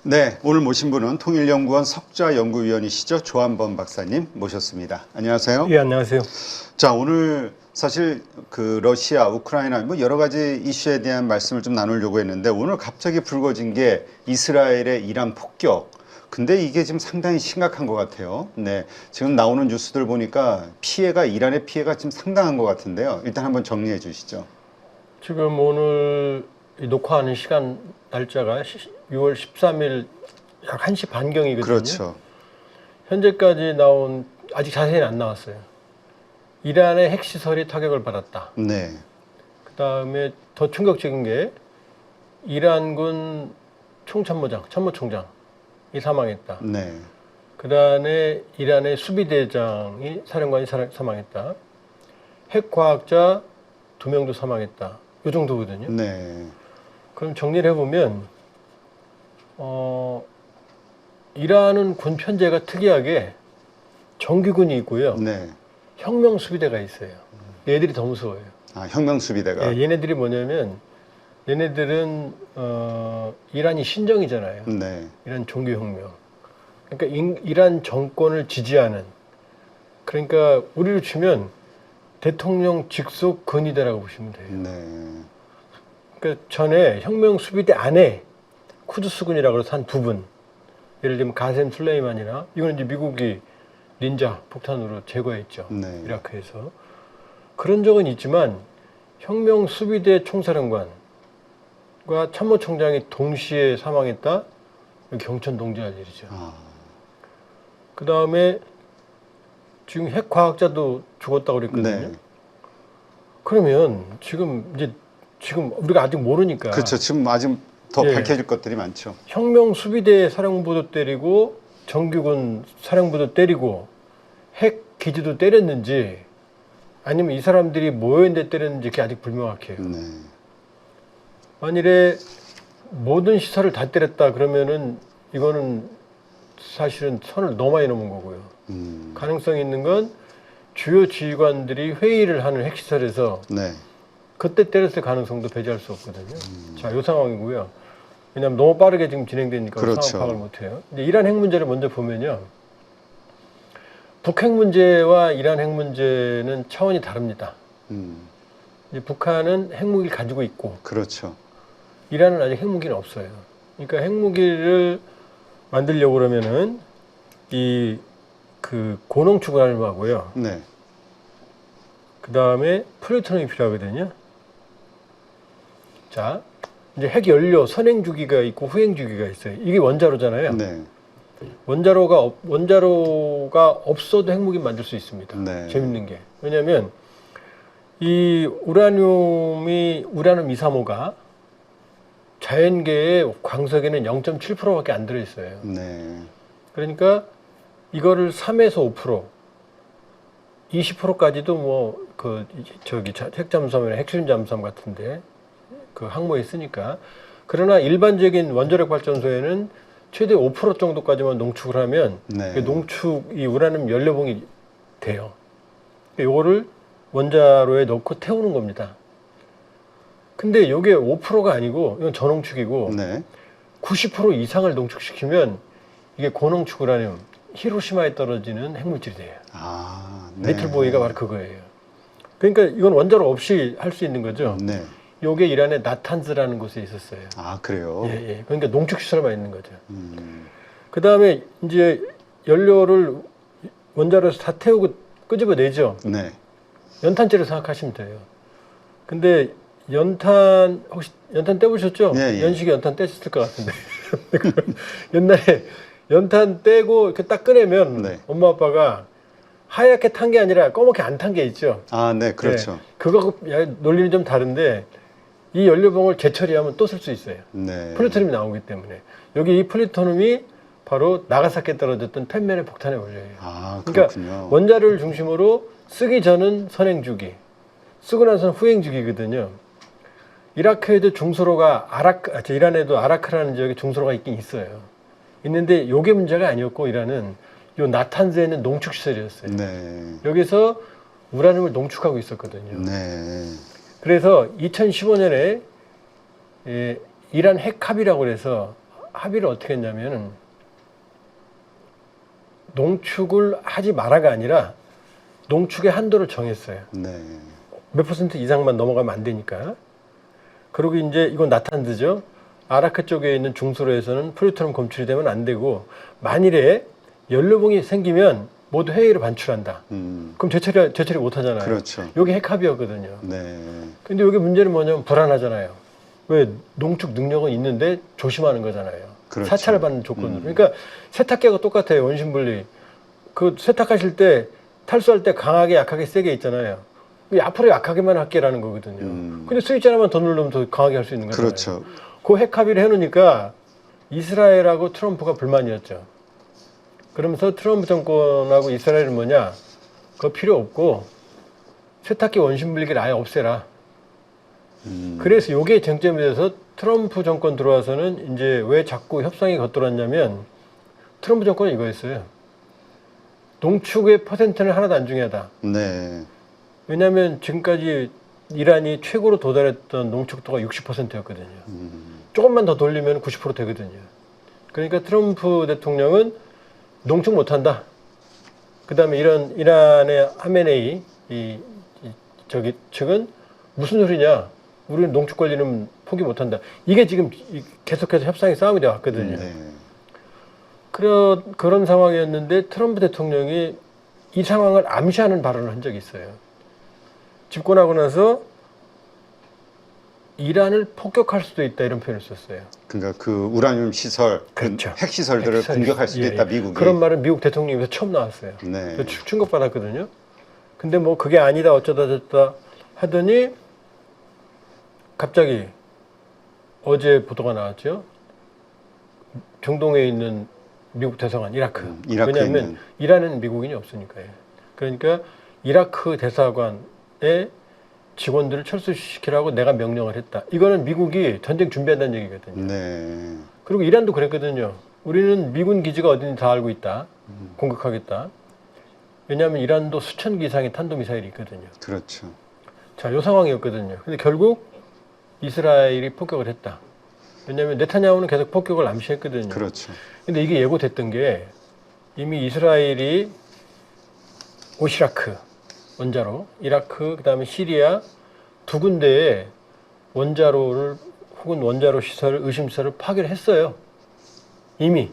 네, 오늘 모신 분은 통일연구원 석좌연구위원이시죠. 조한범 박사님 모셨습니다. 안녕하세요. 예, 안녕하세요. 자, 오늘 사실 그 러시아, 우크라이나 뭐 여러 가지 이슈에 대한 말씀을 좀 나누려고 했는데 오늘 갑자기 불거진 게 이스라엘의 이란 폭격. 근데 이게 지금 상당히 심각한 것 같아요. 네, 지금 나오는 뉴스들 보니까 이란의 피해가 지금 상당한 것 같은데요. 일단 한번 정리해 주시죠. 지금 오늘 녹화하는 시간 날짜가 6월 13일 약 1시 반경이거든요. 그렇죠. 현재까지 나온, 아직 자세히는 안 나왔어요. 이란의 핵시설이 타격을 받았다. 네, 그 다음에 더 충격적인 게 이란군 참모총장이 사망했다. 네, 그 다음에 이란의 사령관이 사망했다. 핵과학자 2명도 사망했다. 이 정도거든요. 네, 그럼 정리를 해보면 이란은 군 편제가 특이하게 정규군이 있고요. 네. 혁명 수비대가 있어요. 얘들이 더 무서워요. 아, 혁명수비대가. 예, 얘네들이 뭐냐면 얘네들은 이란이 신정이잖아요. 네, 이란 종교혁명. 그러니까 이란 정권을 지지하는, 그러니까 우리로 치면 대통령 직속 근위대라고 보시면 돼요. 네, 그러니까 전에 혁명 수비대 안에 쿠두스군이라고 해서 한 부분, 예를 들면 가셈 술레이만이나, 이건 이제 미국이 닌자 폭탄으로 제거했죠. 네. 이라크에서. 그런 적은 있지만 혁명 수비대 총사령관과 참모총장이 동시에 사망했다? 경천 동지할 일이죠. 아, 그 다음에 지금 핵과학자도 죽었다고 그랬거든요. 네. 그러면 지금 우리가 아직 모르니까. 그렇죠. 지금 아직 더 예. 밝혀질 것들이 많죠. 혁명 수비대 사령부도 때리고 정규군 사령부도 때리고 핵 기지도 때렸는지 아니면 이 사람들이 모여있는데 때렸는지 그게 아직 불명확해요. 네, 만일에 모든 시설을 다 때렸다 그러면은 이거는 사실은 선을 너무 많이 넘은 거고요. 가능성이 있는 건 주요 지휘관들이 회의를 하는 핵시설에서 네, 그때 때렸을 가능성도 배제할 수 없거든요. 자, 이 상황이고요. 왜냐하면 너무 빠르게 지금 진행되니까 그렇죠. 상황 파악을 못해요. 이제 이란 핵 문제를 먼저 보면요. 북핵 문제와 이란 핵 문제는 차원이 다릅니다. 이제 북한은 핵무기를 가지고 있고 그렇죠. 이란은 아직 핵무기는 없어요. 그러니까 핵무기를 만들려고 그러면은 그 고농축우라늄하고요. 네, 그 다음에 플루토늄이 필요하거든요. 자, 이제 핵 연료 선행 주기가 있고 후행 주기가 있어요. 이게 원자로잖아요. 네, 원자로가 없어도 핵무기 만들 수 있습니다. 네. 재밌는 게 왜냐하면 이 우라늄 235가 자연계의 광석에는 0.7%밖에 안 들어있어요. 네, 그러니까 이거를 3에서 5%, 20%까지도 핵잠수함이나 핵실험 잠수함 같은데 그 항모에 쓰니까. 그러나 일반적인 원자력 발전소에는 최대 5% 정도까지만 농축을 하면 네. 이 우라늄 연료봉이 돼요. 요거를 원자로에 넣고 태우는 겁니다. 근데 이게 5%가 아니고 이건 저농축이고 네, 90% 이상을 농축시키면 이게 고농축 우라늄, 히로시마에 떨어지는 핵물질이 돼요. 아, 네. 리틀보이가 바로 그거예요. 그러니까 이건 원자로 없이 할 수 있는 거죠. 네. 요게 이란의 나탄즈라는 곳에 있었어요. 아, 그래요. 예, 예. 그러니까 농축 시설만 있는 거죠. 음, 그 다음에 이제 연료를 원자로에서 다 태우고 끄집어내죠. 네, 연탄재로 생각하시면 돼요. 근데 혹시 연탄 떼보셨죠? 예, 예. 연식이 연탄 떼셨을 것 같은데. 옛날에 연탄 떼고 이렇게 딱 꺼내면 네. 엄마 아빠가 하얗게 탄 게 아니라 검게 안 탄 게 있죠. 아, 네, 그렇죠. 네. 그거 논리는 좀 다른데 이 연료봉을 재처리하면 또 쓸 수 있어요. 네. 플루토늄이 나오기 때문에. 여기 이 플루토늄이 바로 나가사키에 떨어졌던 펜맨의 폭탄의 원료예요. 아, 그러니까 그렇군요. 원자료를 중심으로 쓰기 전은 선행주기, 쓰고 나서는 후행주기거든요. 이라크에도 이란에도 아라크라는 지역에 중소로가 있긴 있어요. 있는데 요게 문제가 아니었고 이란은 요 나탄즈에는 농축시설이었어요. 네, 여기서 우라늄을 농축하고 있었거든요. 네, 그래서 2015년에 이란 핵합의라고 해서 합의를 어떻게 했냐면은 농축을 하지 마라가 아니라 농축의 한도를 정했어요. 네. 몇 퍼센트 이상만 넘어가면 안 되니까. 그리고 이제 이건 나탄드죠. 아라크 쪽에 있는 중수로에서는 플루토늄 검출이 되면 안 되고, 만일에 연료봉이 생기면 모두 해외로 반출한다. 그럼 재처리 못 하잖아요. 그렇죠. 여기 핵합의였거든요. 네. 근데 여기 문제는 뭐냐면 불안하잖아요. 왜 농축 능력은 있는데 조심하는 거잖아요. 그렇죠. 사찰을 받는 조건으로. 그러니까 세탁기하고 똑같아요. 원심분리. 그 세탁하실 때 탈수할 때 강하게 약하게 세게 있잖아요. 앞으로 약하게만 할게라는 거거든요. 근데 스위치 하나만 더 누르면 더 강하게 할 수 있는 거잖아요. 그렇죠. 그 핵 합의를 해놓으니까 이스라엘하고 트럼프가 불만이었죠. 그러면서 트럼프 정권하고 이스라엘은 뭐냐? 그거 필요 없고 세탁기 원심분리기를 아예 없애라. 그래서 요게 쟁점이 돼서 트럼프 정권 들어와서는 이제 왜 자꾸 협상이 겉돌았냐면 트럼프 정권은 이거였어요. 농축의 퍼센트는 하나도 안 중요하다. 네. 왜냐하면 지금까지 이란이 최고로 도달했던 농축도가 60%였거든요. 조금만 더 돌리면 90% 되거든요. 그러니까 트럼프 대통령은 농축 못한다. 그 다음에 이란의 하메네이 저기 측은 무슨 소리냐? 우리는 농축 권리는 포기 못한다. 이게 지금 계속해서 협상의 싸움이 되어 왔거든요. 네. 그런 상황이었는데 트럼프 대통령이 이 상황을 암시하는 발언을 한 적이 있어요. 집권하고 나서 이란을 폭격할 수도 있다 이런 표현을 썼어요. 그러니까 그 우라늄 시설, 그렇죠. 핵 시설들을 공격할 수도 있다, 미국이. 그런 말은 미국 대통령에서 처음 나왔어요. 네. 충격받았거든요. 근데 뭐 그게 아니다 어쩌다 저쩌다 하더니 갑자기 어제 보도가 나왔죠. 중동에 있는 미국 대사관 이라크. 이라크에 왜냐하면 있는. 이란에는 미국인이 없으니까요. 그러니까 이라크 대사관에 직원들을 철수시키라고 내가 명령을 했다. 이거는 미국이 전쟁 준비한다는 얘기거든요. 네. 그리고 이란도 그랬거든요. 우리는 미군 기지가 어딘지 다 알고 있다. 공격하겠다. 왜냐하면 이란도 수천 기 이상의 탄도미사일이 있거든요. 그렇죠. 자, 요 상황이었거든요. 근데 결국 이스라엘이 폭격을 했다. 왜냐하면 네타냐후는 계속 폭격을 암시했거든요. 그렇죠. 근데 이게 예고됐던 게 이미 이스라엘이 오시라크 원자로, 이라크, 그 다음에 시리아 두 군데에 원자로를 혹은 원자로 시설, 의심시설을 파괴를 했어요. 이미.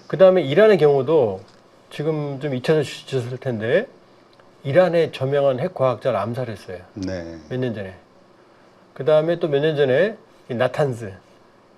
그 다음에 이란의 경우도 지금 좀 잊혀졌을 텐데 이란의 저명한 핵과학자를 암살했어요. 네. 몇 년 전에. 그 다음에 또 몇 년 전에 이 나탄즈,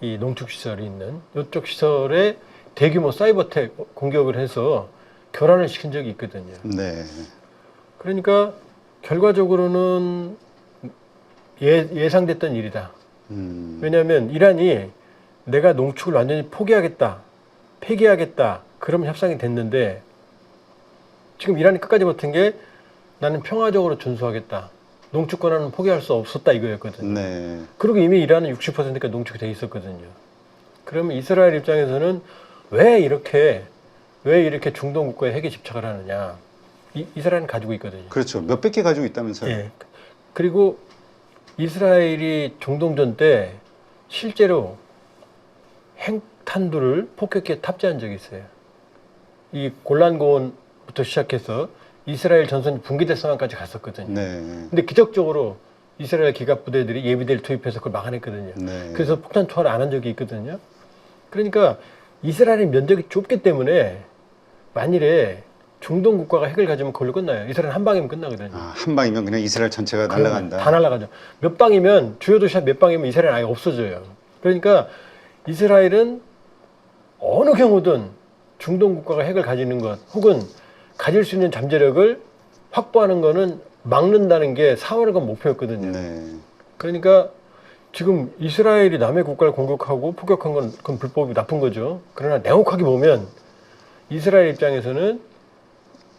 이 농축시설이 있는 이쪽 시설에 대규모 사이버텍 공격을 해서 교란을 시킨 적이 있거든요. 네. 그러니까 결과적으로는 예상됐던 일이다. 왜냐하면 이란이 내가 농축을 완전히 포기하겠다, 폐기하겠다, 그러면 협상이 됐는데 지금 이란이 끝까지 버틴 게 나는 평화적으로 준수하겠다. 농축 권한은 포기할 수 없었다 이거였거든요. 네. 그리고 그리고 이미 이란은 60%가 농축이 돼 있었거든요. 그러면 이스라엘 입장에서는 왜 이렇게 중동 국가에 핵에 집착을 하느냐? 이스라엘은 가지고 있거든요. 그렇죠. 몇백 개 가지고 있다면서요. 예. 그리고 이스라엘이 중동전 때 실제로 핵탄두를 폭격기에 탑재한 적이 있어요. 이 골란고원부터 시작해서 이스라엘 전선이 붕괴될 상황까지 갔었거든요. 네. 근데 기적적으로 이스라엘 기갑 부대들이 예비대를 투입해서 그걸 막아냈거든요. 네. 그래서 폭탄 투하를 안 한 적이 있거든요. 그러니까 이스라엘의 면적이 좁기 때문에 만일에 중동 국가가 핵을 가지면 그걸로 끝나요. 이스라엘 한 방이면 끝나거든요. 한 방이면 그냥 이스라엘 전체가 날아간다. 다 날아가죠. 몇 방이면 주요 도시 몇 방이면 이스라엘 아예 없어져요. 그러니까 이스라엘은 어느 경우든 중동 국가가 핵을 가지는 것 혹은 가질 수 있는 잠재력을 확보하는 거는 막는다는 게 4월간 목표였거든요. 네. 그러니까 지금 이스라엘이 남의 국가를 공격하고 폭격한 건 그건 불법이 나쁜 거죠. 그러나 냉혹하게 보면 이스라엘 입장에서는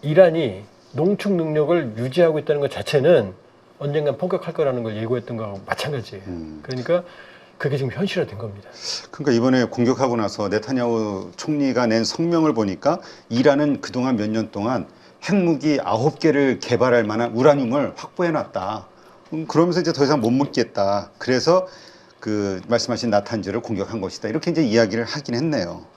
이란이 농축 능력을 유지하고 있다는 것 자체는 언젠간 폭격할 거라는 걸 예고했던 거하고 마찬가지예요. 그러니까 그게 지금 현실화된 겁니다. 그러니까 이번에 공격하고 나서 네타냐후 총리가 낸 성명을 보니까 이란은 그동안 몇 년 동안 핵무기 9개를 개발할 만한 우라늄을 확보해놨다. 그러면서 이제 더 이상 못 먹겠다. 그래서 그 말씀하신 나탄즈를 공격한 것이다. 이렇게 이제 이야기를 하긴 했네요.